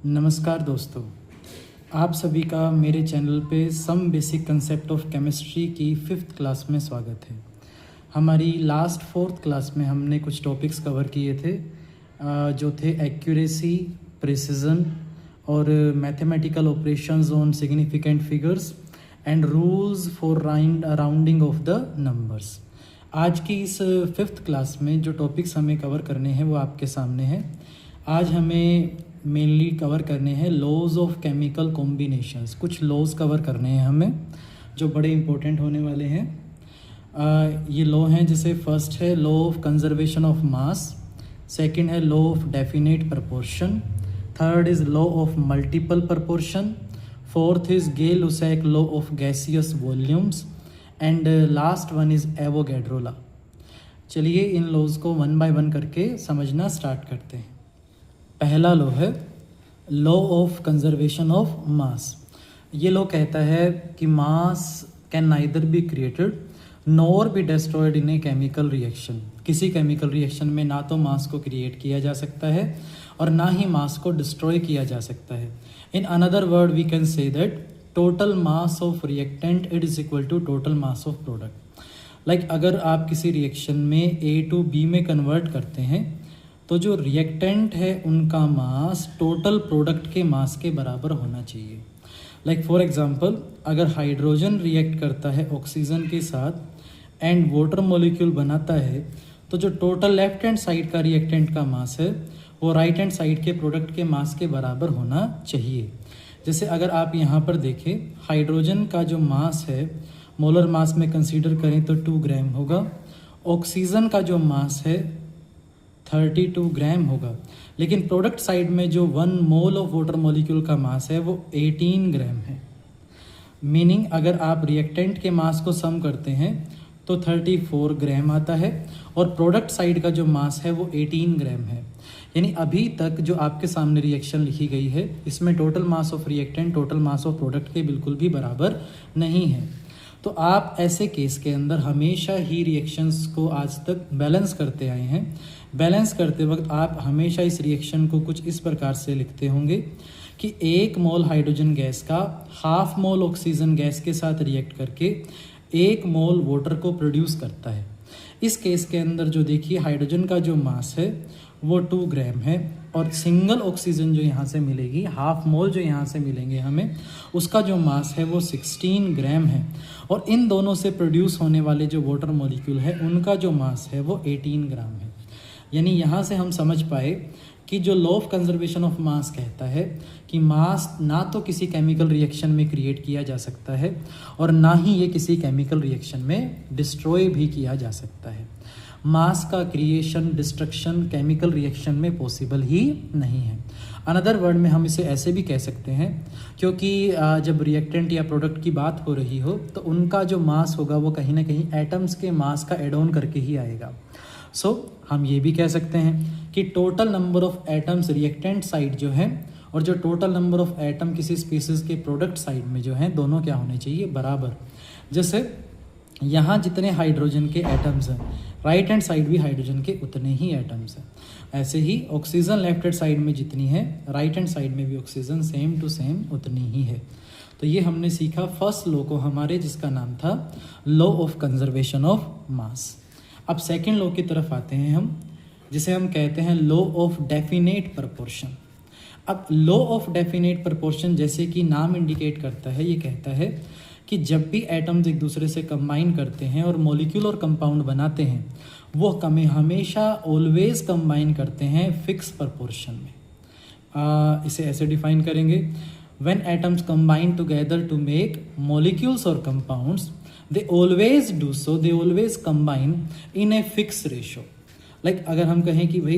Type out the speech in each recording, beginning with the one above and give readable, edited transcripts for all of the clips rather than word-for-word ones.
नमस्कार दोस्तों, आप सभी का मेरे चैनल पे some basic concept of chemistry की 5th क्लास में स्वागत है। हमारी लास्ट 4th क्लास में हमने कुछ टॉपिक्स कवर किए थे जो थे एक्यूरेसी, प्रिसिजन और mathematical operations on significant figures and rules for rounding off the numbers. आज की इस 5th क्लास में जो टॉपिक्स हमें कवर करने हैं वो आपके सामने हैं। आज हमें मेनली कवर करने हैं लॉज ऑफ केमिकल कॉम्बिनेशंस। कुछ लॉज कवर करने हैं हमें जो बड़े इंपॉर्टेंट होने वाले हैं। ये लॉ हैं, जैसे फर्स्ट है law of conservation of mass, second है law of definite proportion, third is law of multiple proportion, fourth is Gay Lussac law of gaseous volumes and last one is Avogadro law. चलिए इन laws को one by one करके समझना start करते हैं। पहला law है law of conservation of mass. ये लॉ कहता है कि mass can neither be created nor be destroyed in a chemical reaction. किसी केमिकल रिएक्शन में ना तो मास को क्रिएट किया जा सकता है और ना ही मास को डिस्ट्रॉय किया जा सकता है। In another word we can say that total mass of reactant it is equal to total mass of product. Like अगर आप किसी रिएक्शन में A टू B में कन्वर्ट करते हैं तो जो रिएक्टेंट है उनका मास टोटल प्रोडक्ट के मास के बराबर होना चाहिए। लाइक फॉर एग्जांपल, अगर हाइड्रोजन रिएक्ट करता है ऑक्सीजन के साथ एंड वाटर मॉलिक्यूल बनाता है तो जो टोटल लेफ्ट हैंड साइड का रिएक्टेंट का मास है वो राइट हैंड साइड के प्रोडक्ट के मास के बराबर होना चाहिए। जैसे अगर आप यहाँ पर देखें, हाइड्रोजन का जो मास है मोलर मास में कंसीडर करें तो 2 ग्राम होगा, ऑक्सीजन का जो मास है 32 ग्राम होगा, लेकिन प्रोडक्ट साइड में जो 1 मोल ऑफ वाटर मॉलिक्यूल का मास है वो 18 ग्राम है। मीनिंग अगर आप रिएक्टेंट के मास को सम करते हैं तो 34 ग्राम आता है और प्रोडक्ट साइड का जो मास है वो 18 ग्राम है। यानी अभी तक जो आपके सामने रिएक्शन लिखी गई है इसमें total mass of reactant total mass of product के बिल्कुल भी बराबर नहीं है। तो आप ऐसे केस के अंदर हमेशा ही रिएक्शंस को आज तक बैलेंस करते आए हैं। बैलेंस करते वक्त आप हमेशा इस रिएक्शन को कुछ इस प्रकार से लिखते होंगे कि 1 मोल हाइड्रोजन गैस का हाफ मोल ऑक्सीजन गैस के साथ रिएक्ट करके 1 मोल वाटर को प्रोड्यूस करता है। इस केस के अंदर जो देखिए हाइड्रोजन का जो मास है वो 2 ग्राम है और सिंगल ऑक्सीजन जो यहाँ से मिलेगी, हाफ मोल जो यहाँ से मिलेंगे हमें, उसका जो मास है वो 16 ग्राम है और इन दोनों से प्रोड्यूस होने वाले जो वाटर मॉलिक्यूल है उनका जो मास है वो 18 ग्राम है। यानी यहाँ से हम समझ पाए कि जो लॉ ऑफ कंजर्वेशन ऑफ मास कहता है कि मास ना तो किसी केमिकल रिएक्शन में क्रिएट किया जा सकता है और ना ही ये किसी केमिकल रिएक्शन में डिस्ट्रॉय भी किया जा सकता है। मास का क्रिएशन डिस्ट्रक्शन केमिकल रिएक्शन में पॉसिबल ही नहीं है। अनदर वर्ड में हम इसे ऐसे भी कह सकते हैं, क्योंकि जब रिएक्टेंट या प्रोडक्ट की बात हो रही हो तो उनका जो मास होगा वो कहीं ना कहीं एटम्स के मास का एड ऑन करके ही आएगा। सो हम ये भी कह सकते हैं कि total number of atoms reactant side जो है और जो टोटल नंबर ऑफ एटम किसी स्पीसीज के प्रोडक्ट साइड में जो है दोनों क्या होने चाहिए, बराबर। जैसे यहाँ जितने हाइड्रोजन के एटम्स हैं राइट हैंड साइड भी हाइड्रोजन के उतने ही एटम्स हैं। ऐसे ही ऑक्सीजन लेफ्ट हैंड साइड में जितनी है राइट हैंड साइड में भी ऑक्सीजन सेम टू सेम उतनी ही है। तो ये हमने सीखा फर्स्ट लॉ को हमारे, जिसका नाम था लॉ ऑफ कंजर्वेशन ऑफ मास। अब सेकेंड लॉ की तरफ आते हैं हम, जिसे हम कहते हैं लॉ ऑफ डेफिनेट प्रपोर्शन। अब लॉ ऑफ डेफिनेट प्रपोर्शन जैसे कि नाम इंडिकेट करता है, ये कहता है कि जब भी एटम्स एक दूसरे से कंबाइन करते हैं और मॉलिक्यूल और कंपाउंड बनाते हैं वो हमेशा ऑलवेज कंबाइन करते हैं फिक्स प्रपोर्शन में। इसे ऐसे डिफाइन करेंगे, when atoms combine together to make molecules और compounds they always do so, they always combine in a fixed ratio। Like अगर हम कहें कि भाई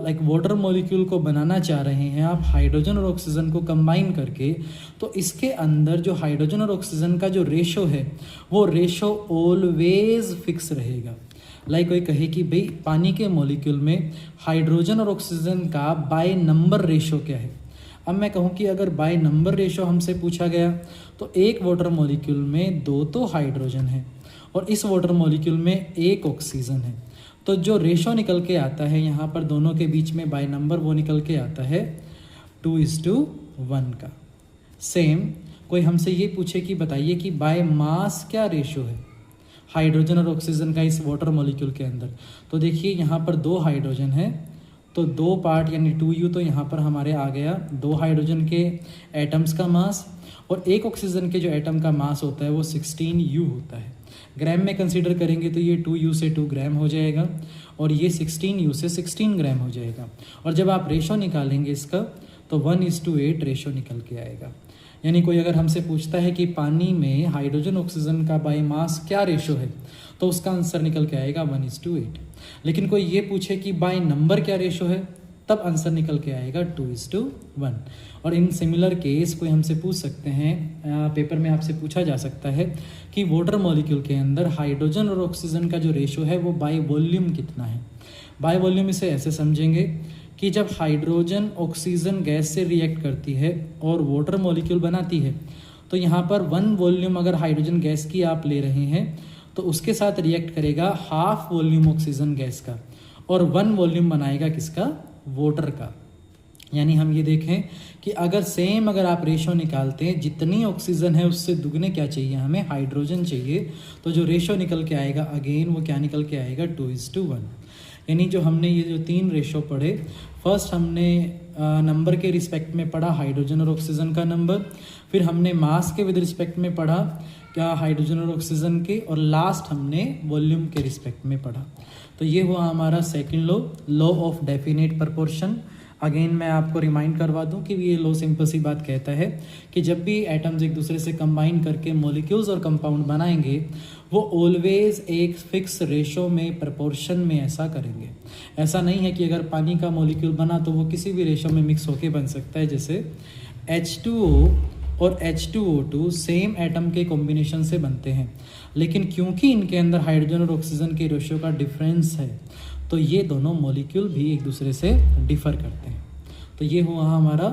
लाइक वाटर मॉलिक्यूल को बनाना चाह रहे हैं आप हाइड्रोजन और ऑक्सीजन को कंबाइन करके, तो इसके अंदर जो हाइड्रोजन और ऑक्सीजन का जो रेशो है वो रेशो ऑलवेज फिक्स रहेगा। लाइक कोई कहे कि भाई पानी के मॉलिक्यूल में हाइड्रोजन और ऑक्सीजन का बाय नंबर रेशो क्या है। अब मैं कहूँ कि अगर बाय नंबर रेशो हमसे पूछा गया तो एक वाटर मॉलिक्यूल में 2 तो हाइड्रोजन है और इस वाटर मॉलिक्यूल में 1 ऑक्सीजन है, तो जो रेशो निकल के आता है यहाँ पर दोनों के बीच में बाय नंबर वो निकल के आता है 2:1 का। सेम कोई हमसे ये पूछे कि बताइए कि बाय मास क्या रेशो है हाइड्रोजन और ऑक्सीजन का इस वाटर मॉलिक्यूल के अंदर, तो देखिए यहाँ पर 2 हाइड्रोजन है तो 2 पार्ट यानी 2U, तो यहाँ पर हमारे आ गया 2 हाइड्रोजन के एटम्स का मास और 1 ऑक्सीजन के जो एटम का मास होता है वो 16U होता है। ग्राम में कंसीडर करेंगे तो ये 2U से 2 ग्राम हो जाएगा और ये 16U से 16 ग्राम हो जाएगा। और जब आप रेशो निकालेंगे इसका तो 1:8 रेशो निकल के आएगा। यानी कोई अगर हमसे पूछता है कि पानी में हाइड्रोजन ऑक्सीजन का बाय मास क्या रेशो है तो उसका आंसर निकल के आएगा 1:8। लेकिन कोई ये पूछे कि बाय नंबर क्या रेशो है तब आंसर निकल के आएगा 2:1। और इन सिमिलर केस कोई हमसे पूछ सकते हैं, पेपर में आपसे पूछा जा सकता है कि वाटर मॉलिक्यूल के अंदर हाइड्रोजन और ऑक्सीजन का जो रेशो है वो बाय वॉल्यूम कितना है। बाय वॉल्यूम इसे ऐसे समझेंगे कि जब हाइड्रोजन ऑक्सीजन गैस से रिएक्ट करती है और वाटर मॉलिक्यूल बनाती है तो यहाँ पर 1 वॉल्यूम अगर हाइड्रोजन गैस की आप ले रहे हैं तो उसके साथ रिएक्ट करेगा हाफ वॉल्यूम ऑक्सीजन गैस का और 1 वॉल्यूम बनाएगा किसका, वाटर का। यानी हम ये देखें कि अगर आप रेशो निकालते हैं जितनी ऑक्सीजन है उससे दुगने क्या चाहिए, हमें हाइड्रोजन चाहिए, तो जो रेशो निकल के आएगा अगेन वो क्या निकल के आएगा 2:1। यानी जो हमने ये जो 3 रेशो पढ़े, फर्स्ट हमने नंबर के रिस्पेक्ट में पढ़ा हाइड्रोजन और ऑक्सीजन का नंबर, फिर हमने मास के विद रिस्पेक्ट में पढ़ा क्या हाइड्रोजन और ऑक्सीजन के, और लास्ट हमने वॉल्यूम के रिस्पेक्ट में पढ़ा। तो ये हुआ हमारा second law of definite proportion. Again मैं आपको रिमाइंड करवा दूं कि ये लॉ सिंपल सी बात कहता है कि जब भी एटम्स एक दूसरे से कंबाइन करके मॉलिक्यूल्स और कंपाउंड बनाएंगे वो ऑलवेज एक फिक्स रेशो में प्रपोर्शन में ऐसा करेंगे। ऐसा नहीं है कि अगर पानी का मॉलिक्यूल बना तो वो किसी भी रेशो में मिक्स होके बन सकता है। जैसे H2O और H2O2 सेम एटम के कॉम्बिनेशन से बनते हैं, लेकिन क्योंकि इनके अंदर हाइड्रोजन और ऑक्सीजन के रेशो का डिफरेंस है तो ये दोनों मॉलिक्यूल भी एक दूसरे से डिफर करते हैं। तो ये हुआ हमारा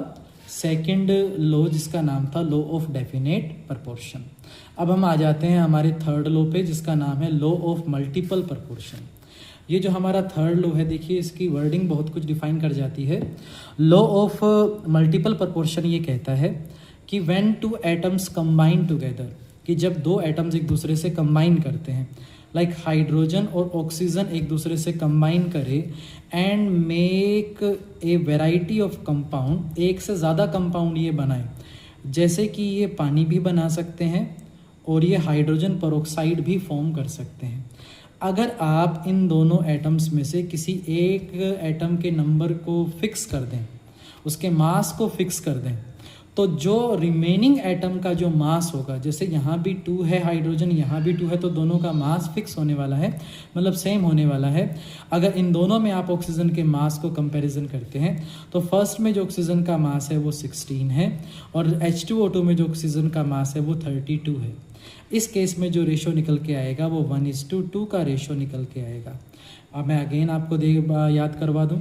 सेकंड लॉ जिसका नाम था लॉ ऑफ डेफिनेट प्रपोर्शन। अब हम आ जाते हैं हमारे थर्ड लॉ पे जिसका नाम है लॉ ऑफ मल्टीपल प्रपोर्शन। ये जो हमारा थर्ड लॉ है देखिए इसकी वर्डिंग बहुत कुछ डिफाइन कर जाती है। लॉ ऑफ मल्टीपल प्रपोर्शन ये कहता है कि व्हेन 2 एटम्स कंबाइन टुगेदर, कि जब 2 एटम्स एक दूसरे से कंबाइन करते हैं, लाइक हाइड्रोजन और ऑक्सीजन एक दूसरे से कंबाइन करे and make a variety of compound, एक से ज़्यादा कंपाउंड ये बनाए, जैसे कि ये पानी भी बना सकते हैं और ये हाइड्रोजन पेरोक्साइड भी फॉर्म कर सकते हैं। अगर आप इन दोनों एटम्स में से किसी एक एटम के नंबर को फिक्स कर दें, उसके मास को फिक्स कर दें, तो जो रिमेनिंग एटम का जो मास होगा, जैसे यहाँ भी 2 है हाइड्रोजन, यहाँ भी 2 है, तो दोनों का मास फिक्स होने वाला है, मतलब सेम होने वाला है। अगर इन दोनों में आप ऑक्सीजन के मास को कंपैरिजन करते हैं तो फर्स्ट में जो ऑक्सीजन का मास है वो 16 है और H2O2 में जो ऑक्सीजन का मास है वो 32 है। इस केस में जो रेशो निकल के आएगा वो 1:2 का रेशो निकल के आएगा। अब मैं अगेन आपको याद करवा दूं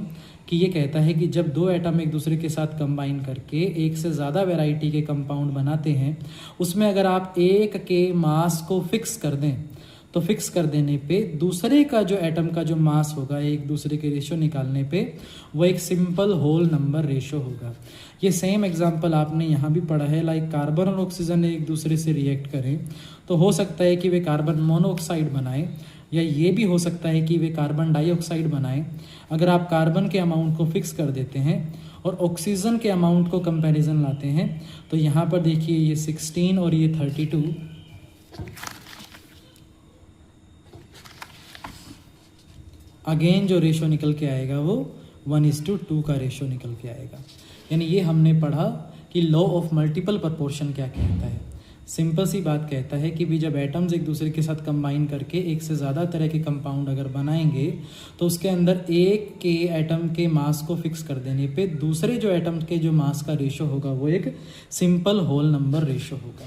कि ये कहता है कि जब 2 एटम एक दूसरे के साथ कंबाइन करके एक से ज़्यादा वैरायटी के कंपाउंड बनाते हैं, उसमें अगर आप एक के मास को फिक्स कर दें तो फिक्स कर देने पे दूसरे का जो एटम का जो मास होगा एक दूसरे के रेशो निकालने पे वो एक सिंपल होल नंबर रेशो होगा। ये सेम एग्जांपल आपने यहाँ भी पढ़ा है, लाइक कार्बन और ऑक्सीजन एक दूसरे से रिएक्ट करें तो हो सकता है कि वे कार्बन मोनोऑक्साइड बनाए या ये भी हो सकता है कि वे कार्बन डाइऑक्साइड बनाएं। अगर आप कार्बन के अमाउंट को फिक्स कर देते हैं और ऑक्सीजन के अमाउंट को कंपैरिजन लाते हैं तो यहाँ पर देखिए ये 16 और ये 32, अगेन जो रेशो निकल के आएगा वो 1:2 का रेशो निकल के आएगा। यानी ये हमने पढ़ा कि लॉ ऑफ मल्टीपल प्रपोर्शन क्या कहता है। सिंपल सी बात कहता है कि भी जब एटम्स एक दूसरे के साथ कंबाइन करके एक से ज़्यादा तरह के कंपाउंड अगर बनाएंगे तो उसके अंदर एक के एटम के मास को फिक्स कर देने पे दूसरे जो एटम के जो मास का रेशो होगा वो एक सिंपल होल नंबर रेशो होगा।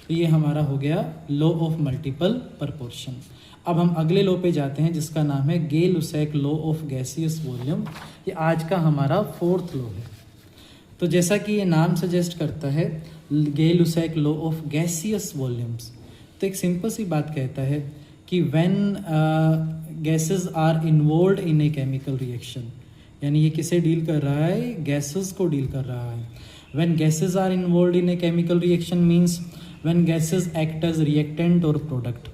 तो ये हमारा हो गया लॉ ऑफ मल्टीपल प्रपोर्शन। अब हम अगले लॉ पे जाते हैं जिसका नाम है Gay-Lussac law of gaseous volume. ये आज का हमारा 4th लॉ है। तो जैसा कि ये नाम सजेस्ट करता है Gay-Lussac law of gaseous volumes, तो एक सिंपल सी बात कहता है कि when gases are involved in a chemical reaction, यानी ये किसे डील कर रहा है, गैसेस को डील कर रहा है। When gases are involve in a chemical reaction means when gases act as reactant और प्रोडक्ट।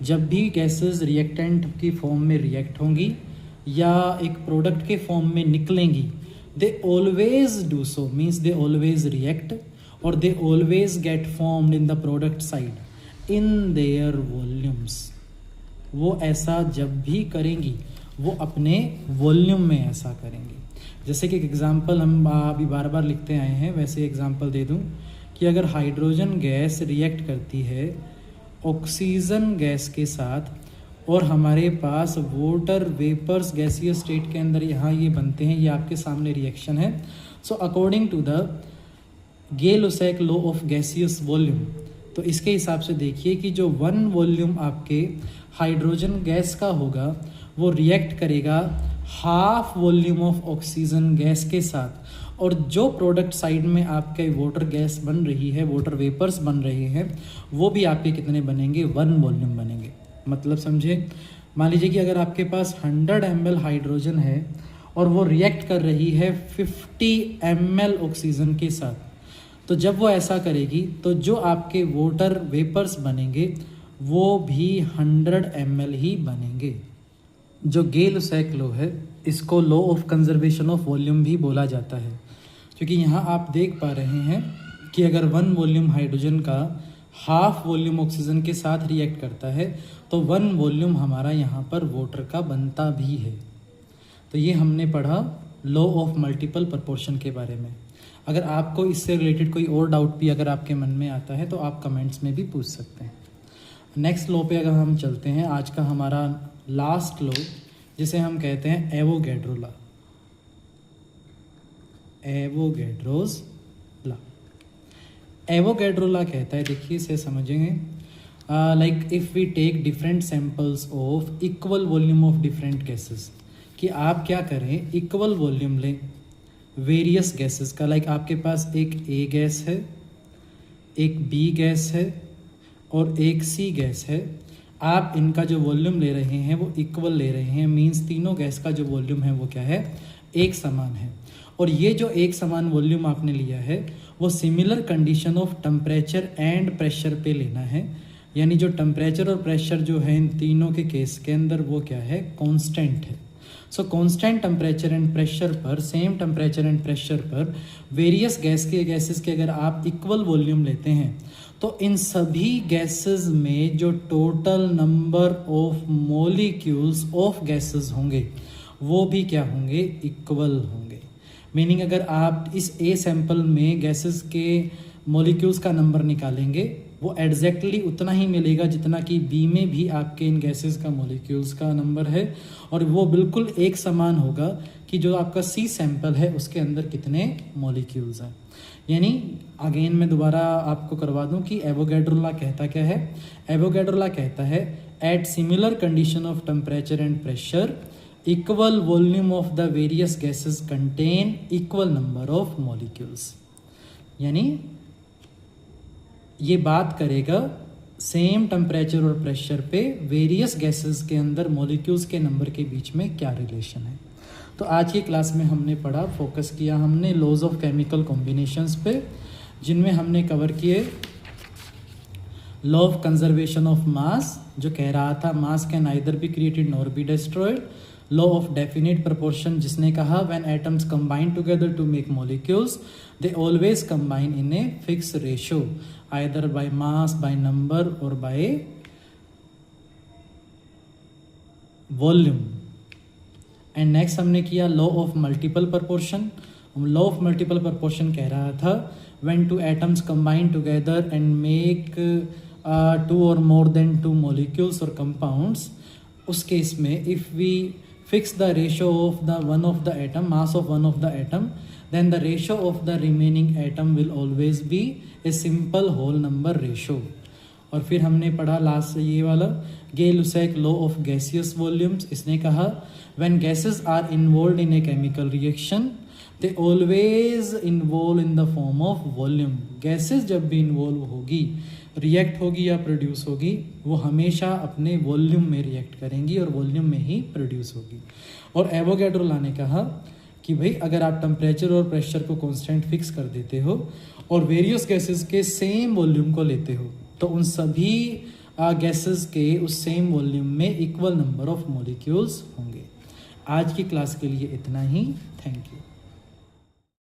जब भी गैसेस रिएक्टेंट की फॉर्म में रिएक्ट होंगी या एक प्रोडक्ट के फॉर्म में निकलेंगी, they always do so means they always react और they always get formed in the product side in their volumes. वो ऐसा जब भी करेंगी वो अपने वॉल्यूम में ऐसा करेंगी। जैसे कि एक एग्जांपल हम अभी बार बार लिखते आए हैं, वैसे एग्जांपल दे दूं कि अगर हाइड्रोजन गैस रिएक्ट करती है ऑक्सीजन गैस के साथ और हमारे पास वाटर वेपर्स गैसियस स्टेट के अंदर यहाँ ये बनते हैं, ये आपके सामने रिएक्शन है। So according to the Gay Lussac law of gaseous volume, तो इसके हिसाब से देखिए कि जो वन वॉल्यूम आपके हाइड्रोजन गैस का होगा वो रिएक्ट करेगा half volume of oxygen gas के साथ, और जो प्रोडक्ट साइड में आपके वाटर गैस बन रही है, वाटर वेपर्स बन रहे हैं, वो भी आपके कितने बनेंगे, वन वॉल्यूम बनेंगे। मतलब समझे, मान लीजिए कि अगर आपके पास 100 ml हाइड्रोजन है और वो रिएक्ट कर रही है 50 ml ऑक्सीजन के साथ, तो जब वो ऐसा करेगी तो जो आपके वाटर वेपर्स बनेंगे वो भी 100 ml ही बनेंगे। जो गे-लुसैक लॉ है इसको law of conservation of volume भी बोला जाता है, क्योंकि यहाँ आप देख पा रहे हैं कि अगर वन वॉल्यूम हाइड्रोजन का हाफ वॉल्यूम ऑक्सीजन के साथ रिएक्ट करता है तो वन वॉल्यूम हमारा यहाँ पर वाटर का बनता भी है। तो ये हमने पढ़ा लॉ ऑफ मल्टीपल प्रपोर्शन के बारे में। अगर आपको इससे रिलेटेड कोई और डाउट भी अगर आपके मन में आता है तो आप कमेंट्स में भी पूछ सकते हैं। नेक्स्ट लॉ पे अगर हम चलते हैं, आज का हमारा लास्ट लॉ जिसे हम कहते हैं Avogadro law. Avogadro's law, Avogadro law कहता है, देखिए इसे समझेंगे, like if we take different samples of equal volume of different gases, कि आप क्या करें, इक्वल वॉल्यूम लें वेरियस गैसेस का। लाइक आपके पास एक ए गैस है, एक बी गैस है और एक सी गैस है। आप इनका जो वॉल्यूम ले रहे हैं वो इक्वल ले रहे हैं, मींस तीनों गैस का जो वॉल्यूम है वो क्या है, एक समान है। और ये जो एक समान वॉल्यूम आपने लिया है वो similar condition of temperature and pressure पे लेना है, यानी जो टेम्परेचर और प्रेशर जो है इन तीनों के केस के अंदर वो क्या है, कांस्टेंट है। सो कांस्टेंट टेम्परेचर एंड प्रेशर पर, सेम टेम्परेचर एंड प्रेशर पर वेरियस गैसेस के अगर आप इक्वल वॉल्यूम लेते हैं तो इन सभी गैसेस में जो total number of molecules of gases होंगे वो भी क्या होंगे, इक्वल होंगे। मीनिंग अगर आप इस ए सैंपल में गैसेस के मॉलिक्यूल्स का नंबर निकालेंगे वो एग्जैक्टली उतना ही मिलेगा जितना कि बी में भी आपके इन गैसेस का मॉलिक्यूल्स का नंबर है, और वो बिल्कुल एक समान होगा कि जो आपका सी सैंपल है उसके अंदर कितने मॉलिक्यूल्स हैं। यानी अगेन मैं दोबारा आपको करवा दूं कि एवोगैड्रो लॉ कहता क्या है। एवोगैड्रो लॉ कहता है at similar condition of temperature and pressure equal volume of the various gases contain equal number of molecules. यानी ये बात करेगा सेम टेम्परेचर और प्रेशर पे वेरियस गैसेस के अंदर मॉलिक्यूल्स के नंबर के बीच में क्या रिलेशन है। तो आज की क्लास में हमने पढ़ा, फोकस किया हमने लॉज ऑफ केमिकल कॉम्बिनेशंस पे, जिनमें हमने कवर किए law of conservation of mass जो कह रहा था mass can either be created nor be destroyed, law of definite proportion जिसने कहा when atoms combine together to make molecules they always combine in a fix ratio either by mass, by number और by volume. And next हमने किया law of multiple proportion. Law of multiple proportion कह रहा था when two atoms combine together and make 2 or more than 2 molecules or compounds, उस case में if we fix the ratio of the one of the atom, mass of one of the atom, then the ratio of the remaining atom will always be a simple whole number ratio। और फिर हमने पढ़ा last ये वाला गे-लुसैक law of gaseous volumes. इसने कहा when gases are involved in a chemical reaction they always involve in the form of volume। Gases जब भी इन्वॉल्व होगी, रिएक्ट होगी या प्रोड्यूस होगी, वो हमेशा अपने वॉल्यूम में रिएक्ट करेंगी और वॉल्यूम में ही प्रोड्यूस होगी। और एवोगैड्रो लॉ ने कहा कि भाई अगर आप टेम्परेचर और प्रेशर को कांस्टेंट फिक्स कर देते हो और वेरियस गैसेस के सेम वॉल्यूम को लेते हो तो उन सभी गैसेस के उस सेम वॉल्यूम में इक्वल नंबर ऑफ मॉलिक्यूल्स होंगे। आज की क्लास के लिए इतना ही। Thank you.